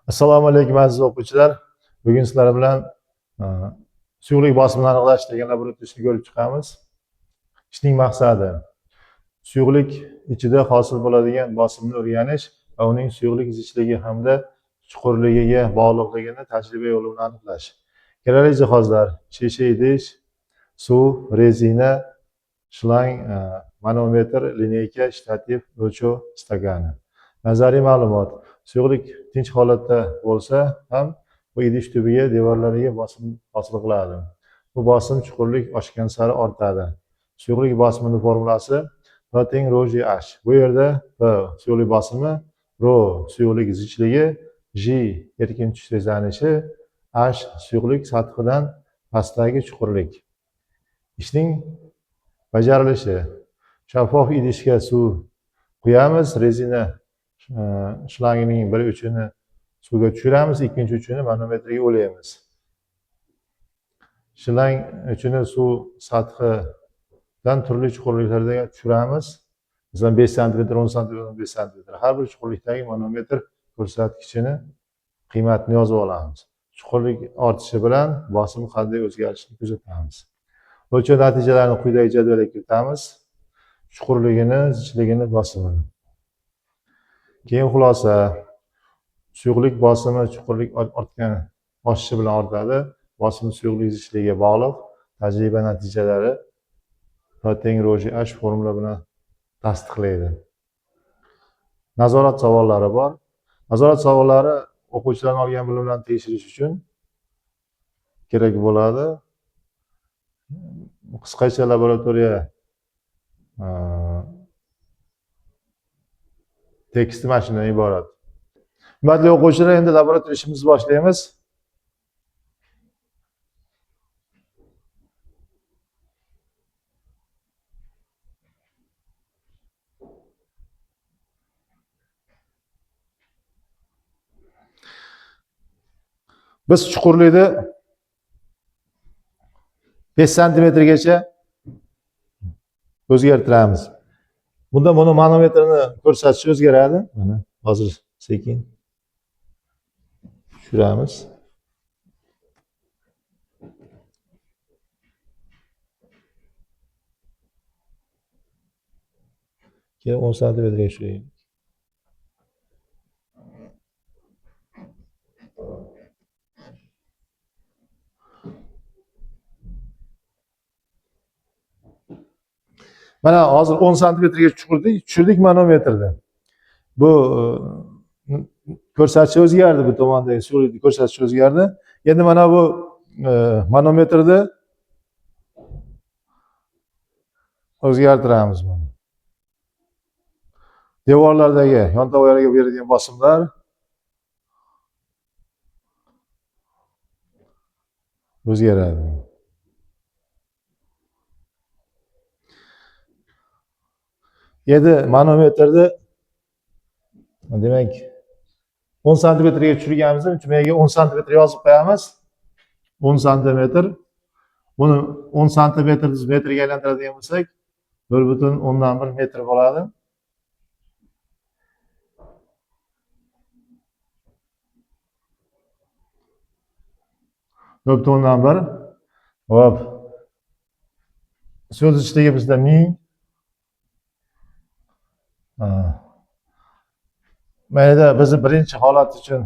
Assalomu alaykum aziz o'quvchilar. Bugun sizlar bilan suyuqlik bosimini aniqlash degan laboratoriyani ko'rib chiqamiz. Ishning maqsadi suyuqlik ichida hosil bo'ladigan bosimni o'rganish va uning suyuqlik zichligi hamda chuqurligiga bog'liqligini tajriba yo'li bilan aniqlash. Kerakli jihozlar: shisha idish, suv, rezina, shlang, manometr, lineyka, shtativ, o'lchov stakani. Nazariy ma'lumot: suyuqlik tinch holatda bo'lsa ham bu idish tubiga, devorlariga bosim hosil qiladi. Bu bosim chuqurlik oshgan sari ortadi. Suyuqlik bosimining formulasi P teng rho G H. Bu yerda P suyuqlik bosimi, rho suyuqlik zichligi, G erkin tushish tezlanishi, H suyuqlik sathidan pastdagi chuqurlik. Ishning bajarilishi: shaffof idishga suv quyamiz, rezina shlangining bir uchini suvga tushiramiz, ikkinchi uchini manometrga o'laymiz. Shlang uchini suv sathidan turli chuqurliklarga tushiramiz. Masalan 5 sm, 10 sm, 5 sm. Har bir chuqurlikdagi manometr ko'rsatkichini qiymatini yozib olamiz. Chuqurlik ortishi bilan bosim qanday o'zgarishini kuzatamiz. O'lchov natijalarini quyidagi jadvalga kiritamiz. Chuqurligini, zichligini, bosimini. Keyin xulosa: suyuqlik bosimi chuqurlik oshishi bilan ortadi. Bosim suyuqlik zichligiga bog'liq. Tajriba natijalari P teng rho G H formula bilan tasdiqlaydi. Nazorat savollari bor. Nazorat savollari o'quvchilarning olgan bilimlarini tekshirish uchun kerak bo'ladi. Qisqacha laboratoriya teksti mana shundan iborat. Hurmatli o'quvchilar, endi laboratoriya ishimizni boshlaymiz. Biz chuqurlikni 5 santimetrgacha o'zgartiramiz. Bunda buni manometrni ko'rsatishi o'zgaradi. Mana hozir sekin tushiramiz. Keyin 10 santimetrga tushiraylik. Mana hozir 10 santimetrga tushirdik manometrni. Bu ko'rsatkichi o'zgardi, bu tomondagi suyuqlikni ko'rsatkichi o'zgardi. Endi mana bu manometrni o'zgartiramiz mana. Devorlardagi yon tovoqlarga berilgan bosimlar o'zgaradi. Endi manometrni demak 10 santimetrga tushirganimizda tumagiga 10 santimetr yozib qo'yamiz. 10 santimetr. Buni 10 santimetr metrga aylantiradigan bo'lsak 1,1 metr bo'ladi. Hop. So'z ichligi bizda 1000. Mayda bizni birinchi holat uchun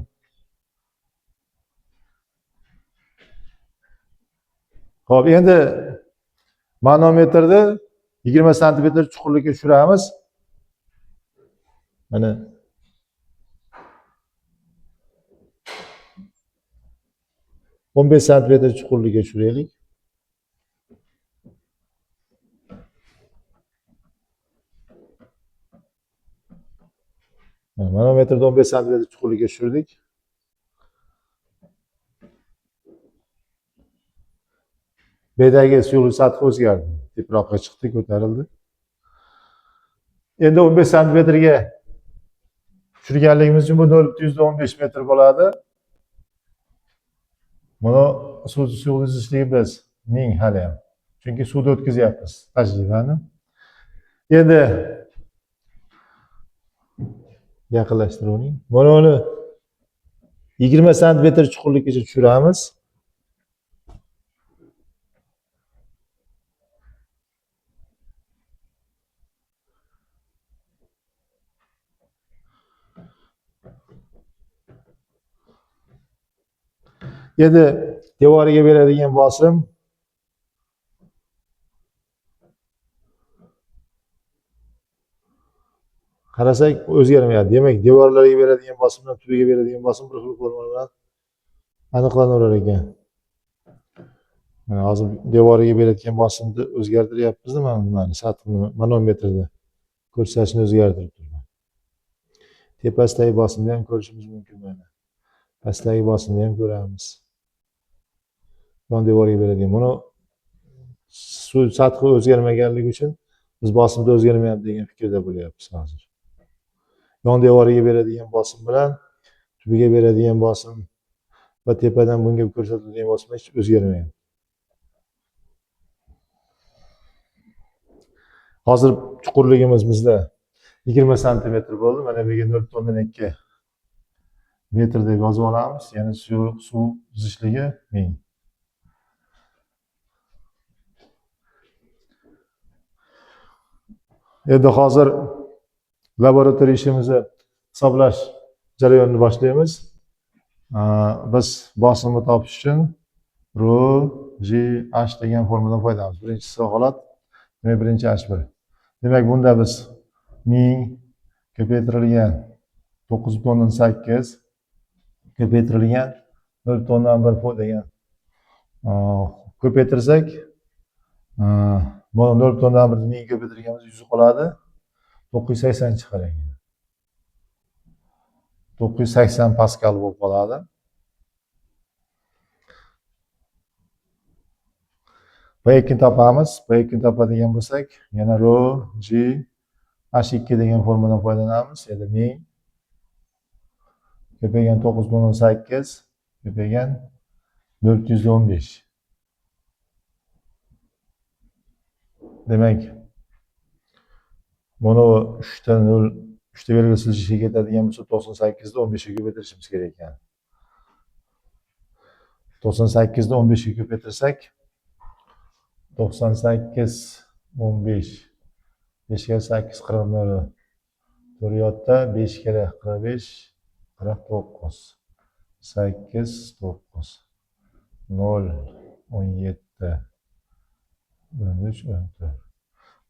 hop, endi manometrni 20 santimetr chuqurlikka tushiramiz. Mana 15 santimetr chuqurlikka tushiraylik. Manometrni 15 santimetr chuqurlikka tushirdik. Bedagi suyuqlik sathi o'zgardi. Teparoqqa chiqdi, ko'tarildi. Endi 15 santimetrga tushirganligimiz uchun bu 0,15 metr bo'ladi. Mana suyuqlik zichligi biz 1000 hali ham. Chunki suvda o'tkazyapmiz tajribani. Endi yaqinlashtiruv. Mana uni 20 santimetr chuqurlikgacha tushiramiz. Endi devoriga beradigan bosim qarasak o'zgarmayapti. Demak, devorlarga beradigan bosim bilan tubiga beradigan bosim bir xil forma bilan aniqlanaverar ekan. Mana hozir devoriga beradigan bosimni o'zgartiryapmiz, mana nimani sathni manometrda ko'rsatishni o'zgartirib turibman. Tepasidagi bosimni ham ko'rishimiz mumkin mana. Pastdagi bosimni ham ko'ramiz. Yon devorga beradigan. Buni suv sathi o'zgarmaganligi uchun biz bosimda o'zgarmayapti degan fikrda bo'lyapmiz hozir. Yon devoriga beradigan bosim bilan tubiga beradigan bosim va tepadan bunga ko'rsatiladigan bosim hech o'zgarmayapti. Hozir chuqurligimiz bizda 20 santimetr bo'ldi. Mana bu yerga 0.2 metr deb yozib olamiz. Ya'ni suv zichligi 1000. Endi hozir laboratoriya ishimizni hisoblash jarayonini boshlaymiz. Biz bosimni topish uchun ρ, J, H degan formuladan foydalanamiz. Birinchisi holat, birinchi H1. Demak, bunda biz 1000 ko'paytirilgan 9.8 ko'paytirilgan 0.1 degan ko'paytirsak, mana 0.1 1000 ko'paytirganimiz 100 qoladi. 980 chiqar ekan. 980 paskal bo'lib qoladi. B2 topamiz. B2 topadigan bo'lsak, yana ρ, J, H2 degan formadan foydalanamiz. Endi 1000 ko'paygan 9.8 ko'paygan 415. Demak, buni 3 ta 0, 3 ta belgi siljishi ketadigan bo'lsa 98 ni 15 ga ko'paytirishimiz kerak ekan. 98 ni 15 ga ko'paytirsak 98 15 5 kere 8 40 4 yotta 5 kere 45 49 8 9 0 17 13 14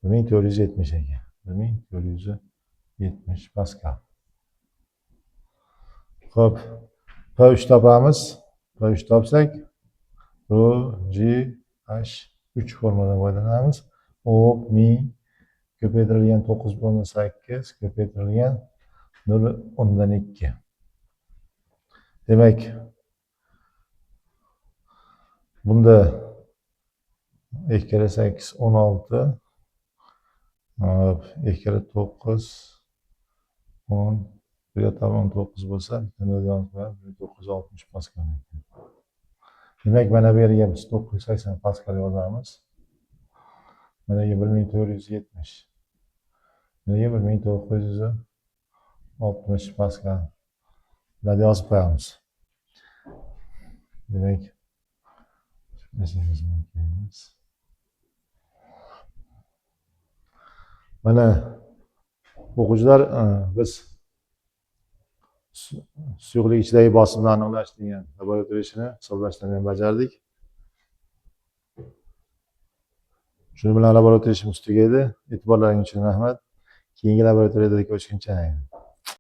1470 ekan. 1470 paskal. Xo'p, P3 topamiz. P3 topsak ρ, J, H 3 formadan foydalanamiz. O 1000 ko'paytirilgan 9.8 ko'paytirilgan 0.2. Demak, bunda 2 kere 8 16 2 kere 9 10 bir yo'talab 19 bo'lsa, 960 paskal ekan. Demak, mana bu yerga biz 980 paskal yozamiz. Mana bu 1470. Mana bu 1960 paskal. Bularni yozib qo'yamiz. Demak, mana o'quvchilar, biz suyuqlik ichidagi bosimni aniqlash degan laboratoriya ishini hisoblashni ham bajardik. Shuning bilan laboratoriya ishimiz tugaydi. E'tiborlaringiz uchun rahmat. Keyingi laboratoriyada ko'rishguncha